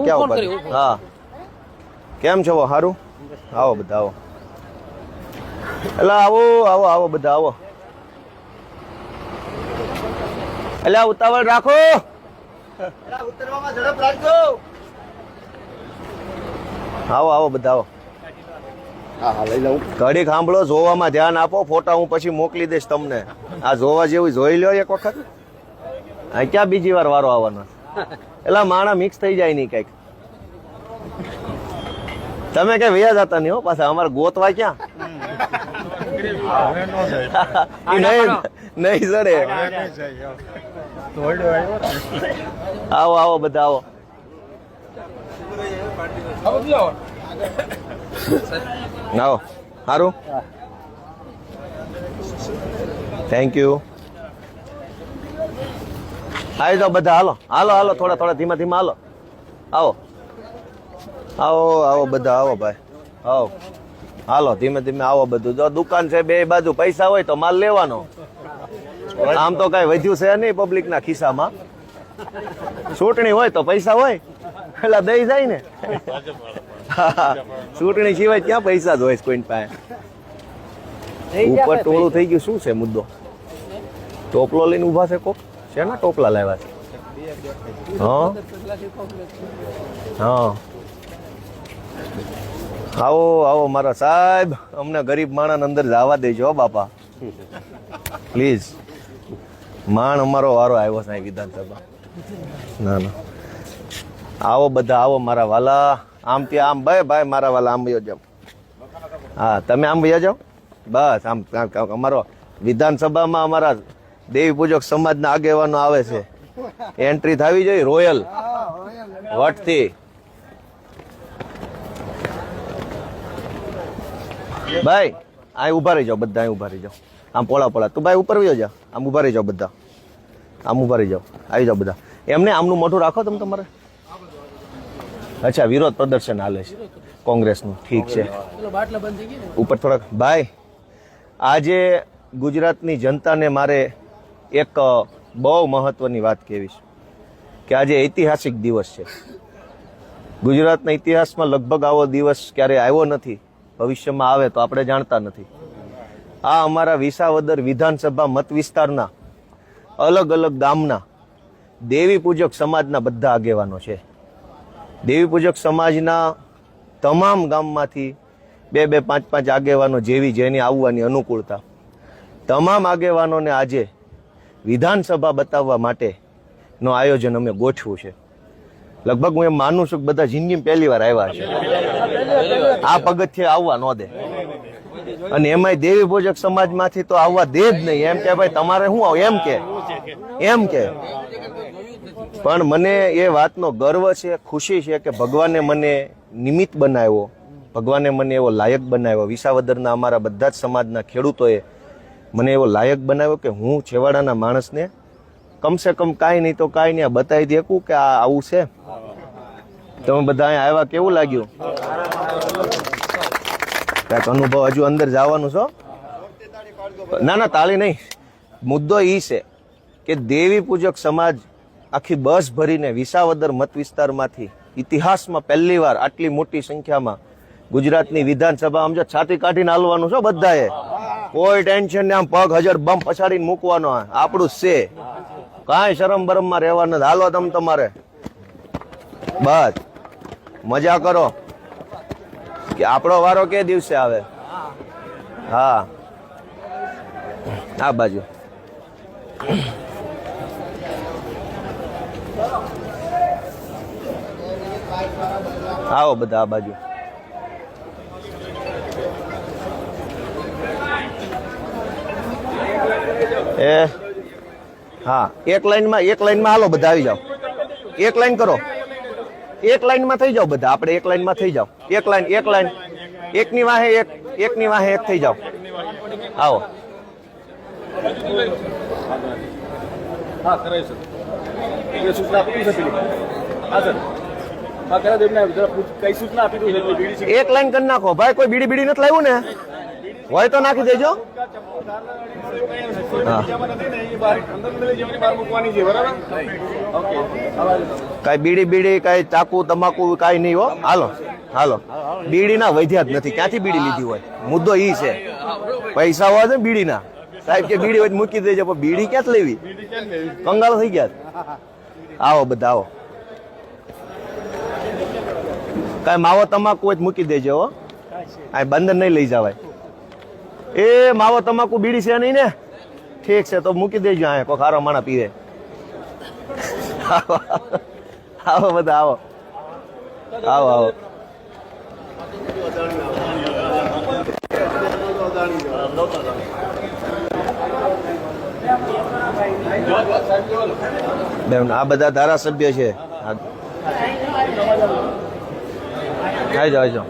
ક્યાં ઉભા છે? હા કેમ છો સારું? આવો બધા આવો, એટલે આવો આવો આવો બધા આવો, એટલે ઉતાવળ રાખો, ઉતરવામાં ઝડપ રાખજો. આવો આવો બધા આવો. ઘડીક સાંભળો, જોવામાં ધ્યાન આપો. ફોટા હું પછી મોકલી દઈશ તમને. આ જોવા જેવું જોઈ લો એક વખત. આ ક્યાં બીજી વાર વારો આવવાનો? એટલે માણા મિક્સ થઈ જાય નહીં કઈક. તમે કઈ વ્યાજ હતા નહીં હો પાછા, અમારે ગોતવા ક્યાં? નહીં સરે. આવો આવો બધા આવો. આવો સારું, થેન્ક યુ. આવી જાઓ બધા, હાલો હાલો હાલો, થોડા થોડા ધીમા ધીમા હાલો. આવો આવો આવો બધા આવો ભાઈ, આવો હાલો ધીમે ધીમે આવો બધું. જો દુકાન છે બે બાજુ, પૈસા હોય તો માલ લેવાનો. આમ તો કઈ વધ્યું છે નહીં પબ્લિક ના ખિસ્સામાં. ચૂંટણી હોય તો પૈસા હોય એટલે દઈ જાય ને. ચૂંટણી સિવાય ક્યાં પૈસા જ હોય કોઈ પાસે. ઉપર ટોળું થઈ ગયું. શું છે મુદ્દો? ટોપલો લઈને ઉભા છે કોક? છે ને ટોપલા લાવ્યા છે? હા હા, આવો આવો મારા સાહેબ, અમને ગરીબ માણસ અંદર જવા દેજો બાપા પ્લીઝ. માણ અમારો વારો આવ્યો છે વિધાનસભા. ના ના, આવો બધા આવો મારા વાલા. આમ ત્યાં આમ ભાઈ ભાઈ મારા વાલા આમ વયો જાઓ. હા તમે આમ વયા જાઓ બસ. આમ અમારો વિધાનસભામાં અમારા દેવી પૂજક સમાજના આગેવાનો આવે છે. એન્ટ્રી થવી જોઈએ રોયલ વટથી. ભાઈ અહીં ઉભા રહી જાઓ બધા, અહીં ઉભા રહી જાઓ. આમ પોળા પોળા તું ભાઈ ઉપર વયો જા. આમ ઉભા રહી જાઓ બધા, આમ ઉભા રહી જાઓ. આવી જાઓ બધા. એમને આમનું મોઢું રાખો તમે તમારે. અચ્છા, વિરોધ પ્રદર્શન હાલે છે કોંગ્રેસનું. ઠીક છે, ઉપર થોડાક. ભાઈ આજે ગુજરાતની જનતાને મારે એક બહુ મહત્વની વાત કહેવી છે કે આજે ઐતિહાસિક દિવસ છે. ગુજરાતના ઇતિહાસમાં લગભગ આવો દિવસ ક્યારે આવ્યો નથી. ભવિષ્યમાં આવે તો આપણે જાણતા નથી. આ અમારા વિસાવદર વિધાનસભા મત વિસ્તારના અલગ અલગ ગામના દેવી પૂજક સમાજના બધા આગેવાનો છે. દેવી પૂજક સમાજના તમામ ગામમાંથી બે બે પાંચ પાંચ આગેવાનો જેવી જેની આવવાની અનુકૂળતા, તમામ આગેવાનોને આજે વિધાનસભા બતાવવા માટેનું આયોજન અમે ગોઠવું છે. લગભગ હું એમ માનું છું કે બધા જિંદગીમાં પહેલી વાર આવ્યા છે. આ પગથિયે આવવા ન દે. અને એમાંય દેવી પૂજક સમાજમાંથી તો આવવા દે જ નહીં. એમ કે ભાઈ તમારે શું આવ, એમ કે. પણ મને એ વાતનો ગર્વ છે, ખુશી છે કે ભગવાને મને નિમિત્ત બનાવ્યો, ભગવાને મને એવો લાયક બનાવ્યો. વિસાવદરના અમારા બધા જ સમાજના ખેડૂતોએ મને એવો લાયક બનાવ્યો કે હું છેવાડાના માણસને કમસે કમ કાંઈ નહીં તો કાંઈ નહીં બતાવી દે શકું કે આ આવું છે. તમે બધા અહીંયા આવ્યા, કેવું લાગ્યું? કાંઈક અનુભવ હજુ અંદર જવાનું છો? ના ના, તાળી નહીં. મુદ્દો એ છે કે દેવી પૂજક સમાજ આખી બસ ભરીને વિસાવદર મત વિસ્તારમાંથી ઇતિહાસમાં પહેલી વાર આટલી મોટી સંખ્યામાં ગુજરાતની વિધાનસભા સમજો છાતી કાઢીને હાલવાનું છો બધાએ. કોઈ ટેન્શન ને આમ પગ હજાર બમ પછાડીને મૂકવાનો. આપણું છે, કાંઈ શરમ બરમમાં રહેવાનું નથી. હાલો તમે તમારે બસ મજા કરો કે આપણો વારો કે દિવસે આવે. હા આ બાજુ આવો બધા, આ બાજુ. એ હા, એક લાઈનમાં હાલો બધા આવી જાઓ. એક લાઈન કરો, એક લાઈનમાં થઈ જાઓ બધા. આપણે એક લાઈનમાં થઈ જાઓ. એક લાઈન એકની વાહે એકની વાહે એક થઈ જાઓ. આવો. એક લાઈન કરી નાખો ભાઈ. કોઈ બીડી નથી લાવ્યું ને? હોય તો નાખી દેજો. કઈ બીડી બીડી કઈ ચાકુ તમાકુ કઈ નહીં હો. હાલો હાલો, બીડી ના વધ્યા જ નથી. ક્યાંથી બીડી લીધી હોય? મુદ્દો ઈ છે. પૈસા હોય છે બીડી ના. સાહેબ કે બીડી હોય મૂકી દેજો, પણ બીડી ક્યાં લેવી? કંગાળ થઈ ગયા. આવો બધા આવો. કઈ માવો તમાકુ હોય મૂકી દેજો હો. આ બંદર નહીં લઈ જવાય. એ માવો તમાકુ બીડી છે નહીં ને? ઠીક છે તો મૂકી દેજો. આ કોઈ ખારો માણા પીવે. આવો બધા આવો આવો આવો. બેન આ બધા ધારાસભ્ય છે. આવી જાઓ.